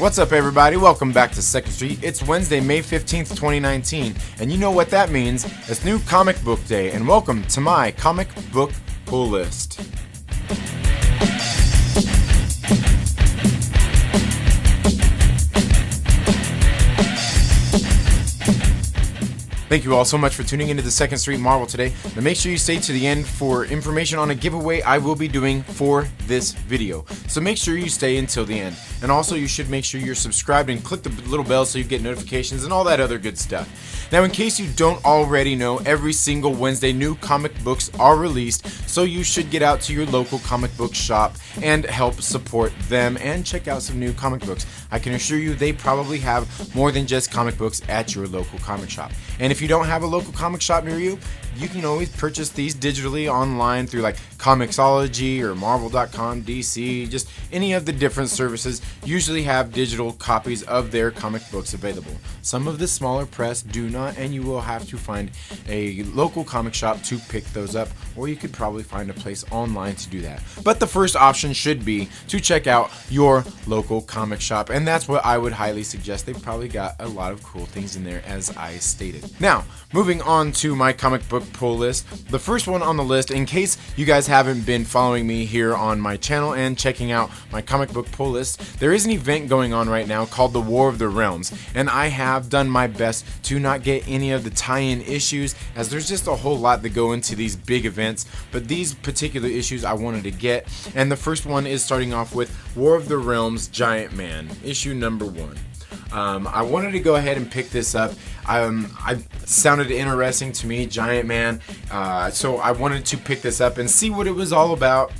What's up, everybody? Welcome back to 2nd Street. It's Wednesday, May 15th, 2019, and you know what that means. It's New Comic Book Day, and welcome to my comic book pull list. Thank you all so much for tuning into the 2nd Street Marvel today. Now make sure you stay to the end for information on a giveaway I will be doing for this video. So make sure you stay until the end. And also you should make sure you're subscribed and click the little bell so you get notifications and all that other good stuff. Now in case you don't already know, every single Wednesday new comic books are released, so you should get out to your local comic book shop and help support them and check out some new comic books. I can assure you they probably have more than just comic books at your local comic shop. And if you don't have a local comic shop near you, you can always purchase these digitally online through like Comixology or Marvel.com, DC, just any of the different services usually have digital copies of their comic books available. Some of the smaller press do not, and you will have to find a local comic shop to pick those up, or you could probably find a place online to do that. But the first option should be to check out your local comic shop, and that's what I would highly suggest. They've probably got a lot of cool things in there, as I stated. Now, moving on to my comic book pull list. The first one on the list, in case you guys haven't been following me here on my channel and checking out my comic book pull list, there is an event going on right now called the War of the Realms, and I have done my best to not get any of the tie-in issues, as there's just a whole lot that go into these big events, but these particular issues I wanted to get, and the first one is starting off with War of the Realms Giant Man, issue number 1. I wanted to go ahead and pick this up. I sounded interesting to me, Giant Man, so I wanted to pick this up and see what it was all about.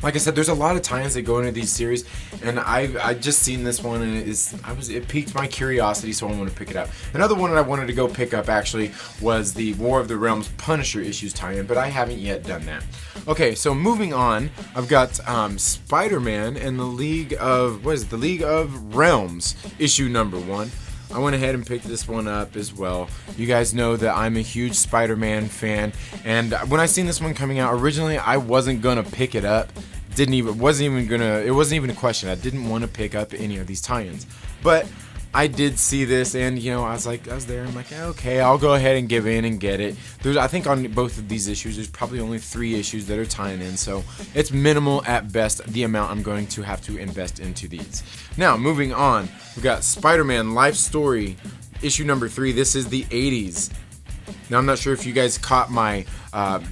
Like I said, there's a lot of tie-ins that go into these series, and I just seen this one, and it piqued my curiosity, so I want to pick it up. Another one that I wanted to go pick up actually was the War of the Realms Punisher issues tie-in, but I haven't yet done that. Okay, so moving on, I've got Spider-Man and the League of Realms issue number 1. I went ahead and picked this one up as well. You guys know that I'm a huge Spider-Man fan, and when I seen this one coming out, originally I wasn't gonna pick it up. It wasn't even a question. I didn't want to pick up any of these tie-ins, but I did see this, and I was there. I'm like, okay, I'll go ahead and give in and get it. I think on both of these issues, there's probably only 3 issues that are tying in, so it's minimal at best the amount I'm going to have to invest into these. Now, moving on, we've got Spider-Man Life Story, issue number 3. This is the 80s. Now, I'm not sure if you guys caught my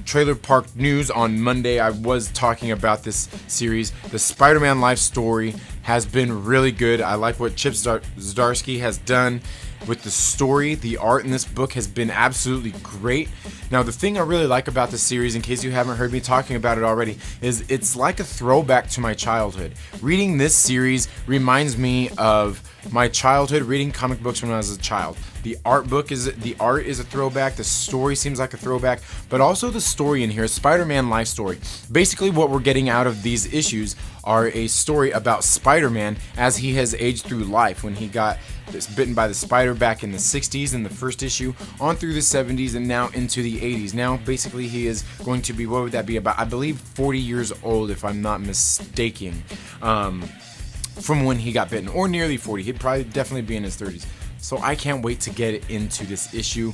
Trailer Park News on Monday. I was talking about this series. The Spider-Man Life Story has been really good. I like what Chip Zdarsky has done with the story. The art in this book has been absolutely great. Now, the thing I really like about the series, in case you haven't heard me talking about it already, is it's like a throwback to my childhood. Reading this series reminds me of my childhood, reading comic books when I was a child. The art is a throwback. The story seems like a throwback, but also the story in here, Spider-Man Life Story. Basically, what we're getting out of these issues are a story about Spider-Man as he has aged through life, when he got bitten by the spider back in the 60s in the first issue, on through the 70s, and now into the 80s. Now, basically, he is going to be, what would that be, about, I believe, 40 years old, if I'm not mistaken, from when he got bitten, or nearly 40. He'd probably definitely be in his 30s. So I can't wait to get into this issue.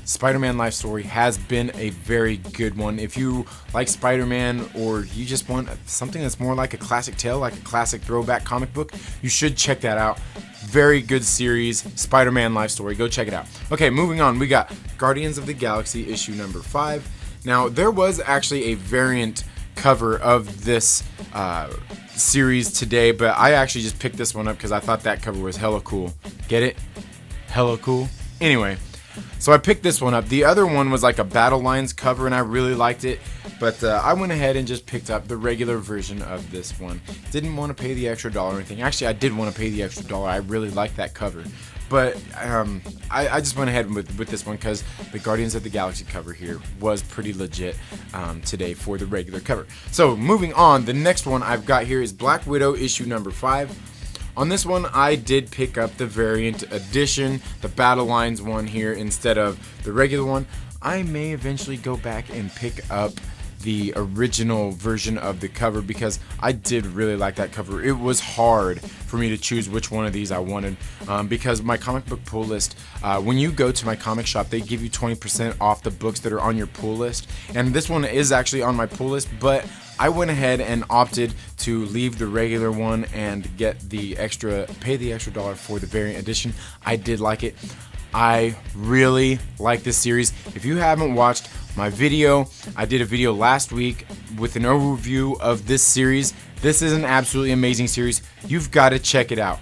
Spider-Man Life Story has been a very good one. If you like Spider-Man, or you just want something that's more like a classic tale, like a classic throwback comic book, you should check that out. Very good series, Spider-Man Life Story. Go check it out. Okay, moving on. We got Guardians of the Galaxy issue number 5. Now, there was actually a variant cover of this series today, but I actually just picked this one up because I thought that cover was hella cool. Get it? Hella cool? Anyway, so I picked this one up. The other one was like a Battle Lines cover, and I really liked it, but I went ahead and just picked up the regular version of this one. Didn't want to pay the extra $1 or anything. Actually, I did want to pay the extra $1. I really liked that cover, but I just went ahead with this one because the Guardians of the Galaxy cover here was pretty legit today for the regular cover. So moving on, the next one I've got here is Black Widow issue number 5. On this one, I did pick up the variant edition, the Battle Lines one here, instead of the regular one. I may eventually go back and pick up the original version of the cover because I did really like that cover. It was hard for me to choose which one of these I wanted because my comic book pull list, when you go to my comic shop, they give you 20% off the books that are on your pull list, and this one is actually on my pull list, but I went ahead and opted to leave the regular one and get the extra, pay the extra $1 for the variant edition. I did like it. I really like this series. If you haven't watched my video, I did a video last week with an overview of this series. This is an absolutely amazing series. You've got to check it out.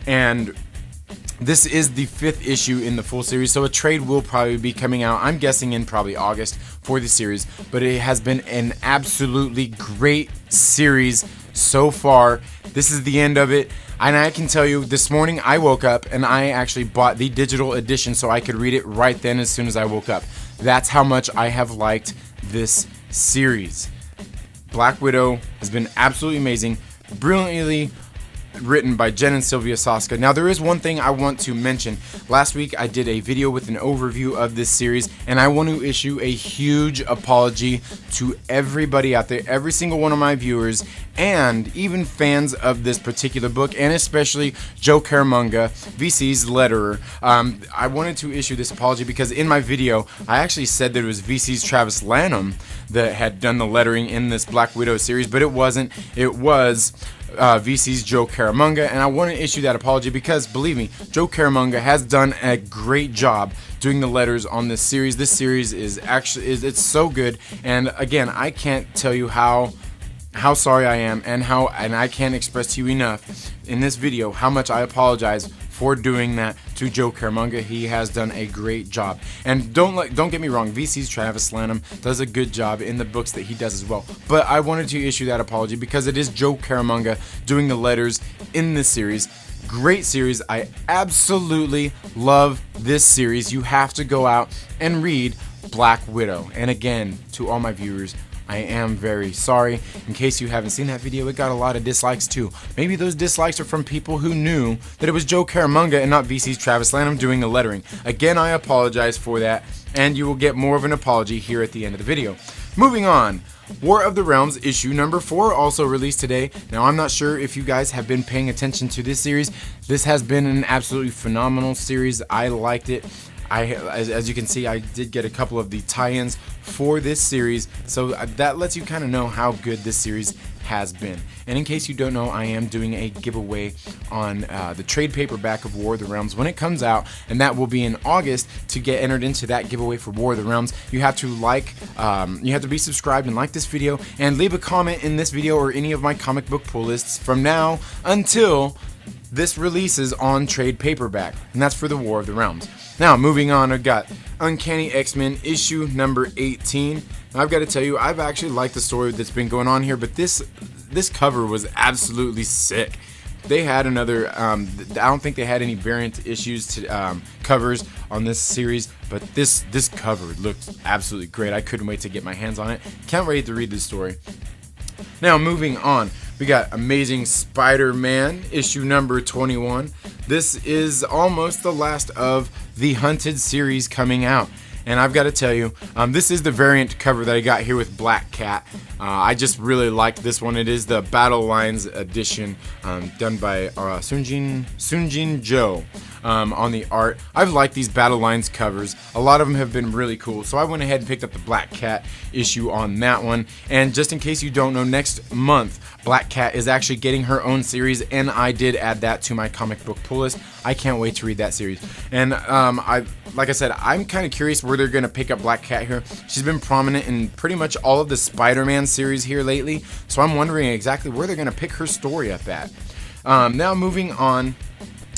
And this is the 5th issue in the full series, so a trade will probably be coming out, I'm guessing in probably August, for the series. But it has been an absolutely great series so far. This is the end of it, and I can tell you, this morning I woke up and I actually bought the digital edition so I could read it right then as soon as I woke up. That's how much I have liked this series. Black Widow has been absolutely amazing, brilliantly written by Jen and Sylvia Soska. Now, there is one thing I want to mention. Last week I did a video with an overview of this series, and I want to issue a huge apology to everybody out there, every single one of my viewers, and even fans of this particular book, and especially Joe Caramunga, VC's letterer. I wanted to issue this apology because in my video I actually said that it was VC's Travis Lanham that had done the lettering in this Black Widow series, but it wasn't. It was VC's Joe Caramunga, and I want to issue that apology because, believe me, Joe Caramunga has done a great job doing the letters on this series. This series is actually, it's so good, and again, I can't tell you how sorry I am, and I can't express to you enough in this video how much I apologize for doing that to Joe Caramunga. He has done a great job, and don't get me wrong, VC's Travis Lanham does a good job in the books that he does as well, but I wanted to issue that apology because it is Joe Caramunga doing the letters in this series. Great series. I absolutely love this series. You have to go out and read Black Widow. And again, to all my viewers, I am very sorry. In case you haven't seen that video, it got a lot of dislikes too. Maybe those dislikes are from people who knew that it was Joe Caramunga and not VC's Travis Lanham doing the lettering. Again, I apologize for that, and you will get more of an apology here at the end of the video. Moving on. War of the Realms issue number 4 also released today. Now, I'm not sure if you guys have been paying attention to this series. This has been an absolutely phenomenal series. I liked it. As you can see, I did get a couple of the tie-ins for this series, so that lets you kind of know how good this series has been. And in case you don't know, I am doing a giveaway on the trade paperback of War of the Realms when it comes out, and that will be in August. To get entered into that giveaway for War of the Realms, you have to you have to be subscribed and like this video, and leave a comment in this video or any of my comic book pull lists from now until this releases on trade paperback, and that's for the War of the Realms. Now, moving on, I've got Uncanny X-Men issue number 18. Now, I've got to tell you, I've actually liked the story that's been going on here, but this cover was absolutely sick. They had another, I don't think they had any variant issues to covers on this series, but this cover looked absolutely great. I couldn't wait to get my hands on it. Can't wait to read this story. Now, moving on, we got Amazing Spider-Man issue number 21. This is almost the last of the Hunted series coming out, and I've got to tell you, this is the variant cover that I got here with Black Cat. I just really liked this one. It is the Battle Lines edition, done by Sunjin Jo on the art. I've liked these Battle Lines covers. A lot of them have been really cool, so I went ahead and picked up the Black Cat issue on that one. And just in case you don't know, next month Black Cat is actually getting her own series, and I did add that to my comic book pull list. I can't wait to read that series. And like I said, I'm kind of curious where they're going to pick up Black Cat here. She's been prominent in pretty much all of the Spider-Man series here lately, so I'm wondering exactly where they're going to pick her story up at. Now, moving on,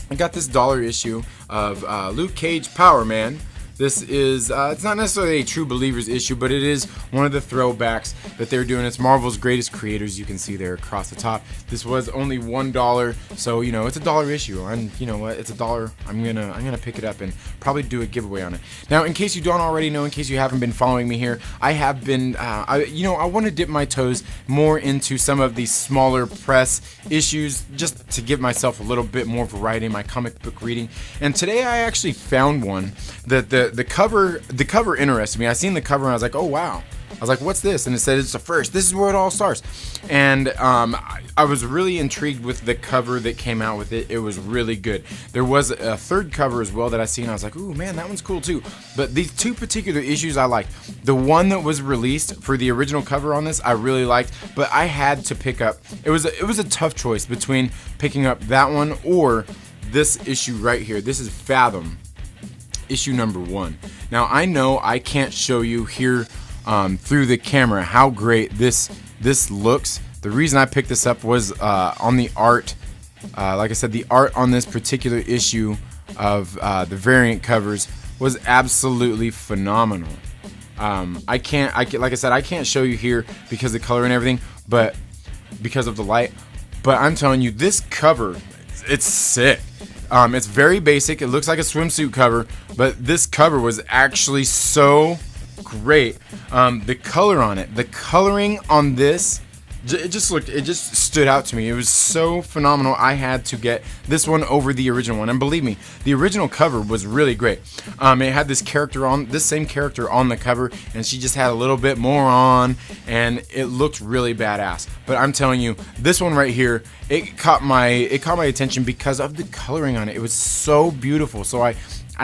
I got this dollar issue of Luke Cage Power Man. This is, it's not necessarily a True Believers issue, but it is one of the throwbacks that they're doing. It's Marvel's greatest creators, you can see there across the top. This was only $1, so, you know, it's a dollar issue, and you know what, it's $1. I'm gonna pick it up and probably do a giveaway on it. Now, in case you don't already know, in case you haven't been following me here, I have been, I want to dip my toes more into some of these smaller press issues, just to give myself a little bit more variety in my comic book reading. And today I actually found one that the cover interested me. I seen the cover and I was like, oh wow, I was like, what's this? And it said it's the first. This is where it all starts. And I was really intrigued with the cover that came out with it. It was really good. There was a third cover as well that I seen. I was like, ooh, man, that one's cool too. But these two particular issues I liked. The one that was released for the original cover on this, I really liked. But I had to pick up. It was a tough choice between picking up that one or this issue right here. This is Fathom, issue number 1. Now I know I can't show you here through the camera how great this looks. The reason I picked this up was on the art. Like I said, the art on this particular issue of the variant covers was absolutely phenomenal. Like I said, I can't show you here because of the color and everything, but because of the light. But I'm telling you, this cover, it's sick. It's very basic. It looks like a swimsuit cover, but this cover was actually so great. The color on it, the coloring on this, it just stood out to me. It was so phenomenal. I had to get this one over the original one, and believe me, the original cover was really great. It had this same character on the cover, and she just had a little bit more on, and it looked really badass. But I'm telling you, this one right here, it caught my attention because of the coloring on it. It was so beautiful. So I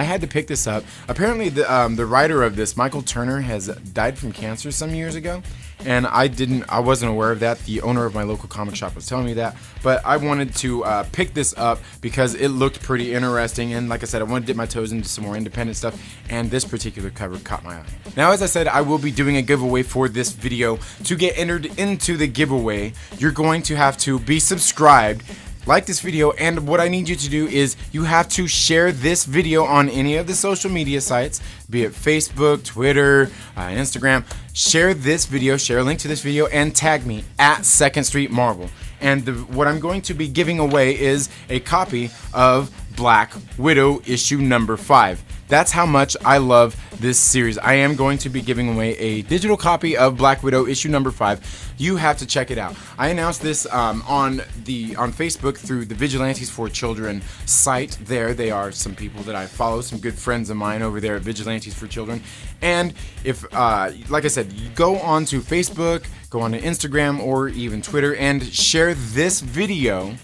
had to pick this up. Apparently, the writer of this, Michael Turner, has died from cancer some years ago, and I wasn't aware of that. The owner of my local comic shop was telling me that, but I wanted to pick this up because it looked pretty interesting, and like I said, I wanted to dip my toes into some more independent stuff, and this particular cover caught my eye. Now, as I said, I will be doing a giveaway for this video. To get entered into the giveaway, you're going to have to be subscribed, like this video, and what I need you to do is you have to share this video on any of the social media sites, be it Facebook, Twitter, Instagram. Share this video, share a link to this video, and tag me at Second Street Marvel. And what I'm going to be giving away is a copy of Black Widow issue number 5. That's how much I love this series. I am going to be giving away a digital copy of Black Widow issue number 5. You have to check it out. I announced this on Facebook through the Vigilantes for Children site. There they are, some people that I follow, some good friends of mine over there at Vigilantes for Children. And if, like I said, you go on to Facebook, go on to Instagram, or even Twitter, and share this video,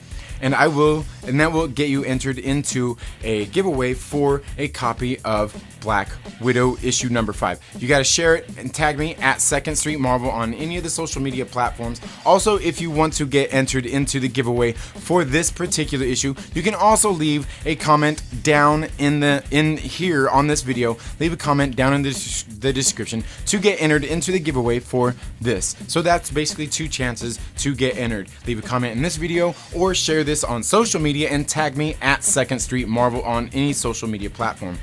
and that will get you entered into a giveaway for a copy of Black Widow issue number 5. You got to share it and tag me at Second Street Marvel on any of the social media platforms. Also, if you want to get entered into the giveaway for this particular issue, you can also leave a comment down in here on this video. Leave a comment down in the description to get entered into the giveaway for this. So that's basically 2 chances to get entered. Leave a comment in this video or share this on social media and tag me at Second Street Marvel on any social media platform.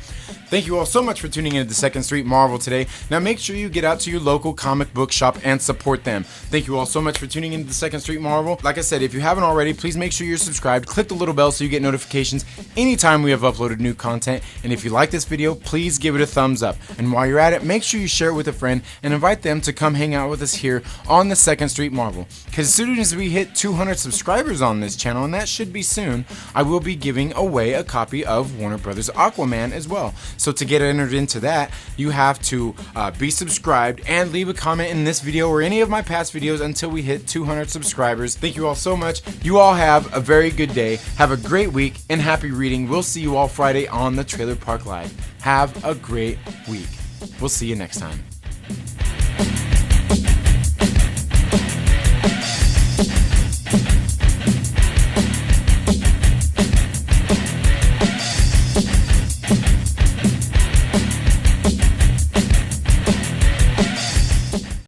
Thank you all so much for tuning in to the Second Street Marvel today. Now make sure you get out to your local comic book shop and support them. Thank you all so much for tuning in to the Second Street Marvel. Like I said, if you haven't already, please make sure you're subscribed. Click the little bell so you get notifications anytime we have uploaded new content. And if you like this video, please give it a thumbs up. And while you're at it, make sure you share it with a friend and invite them to come hang out with us here on the Second Street Marvel. Because as soon as we hit 200 subscribers on this channel, and that should be soon, I will be giving away a copy of Warner Brothers Aquaman as well. So to get entered into that, you have to be subscribed and leave a comment in this video or any of my past videos until we hit 200 subscribers. Thank you all so much. You all have a very good day. Have a great week and happy reading. We'll see you all Friday on the Trailer Park Live. Have a great week. We'll see you next time.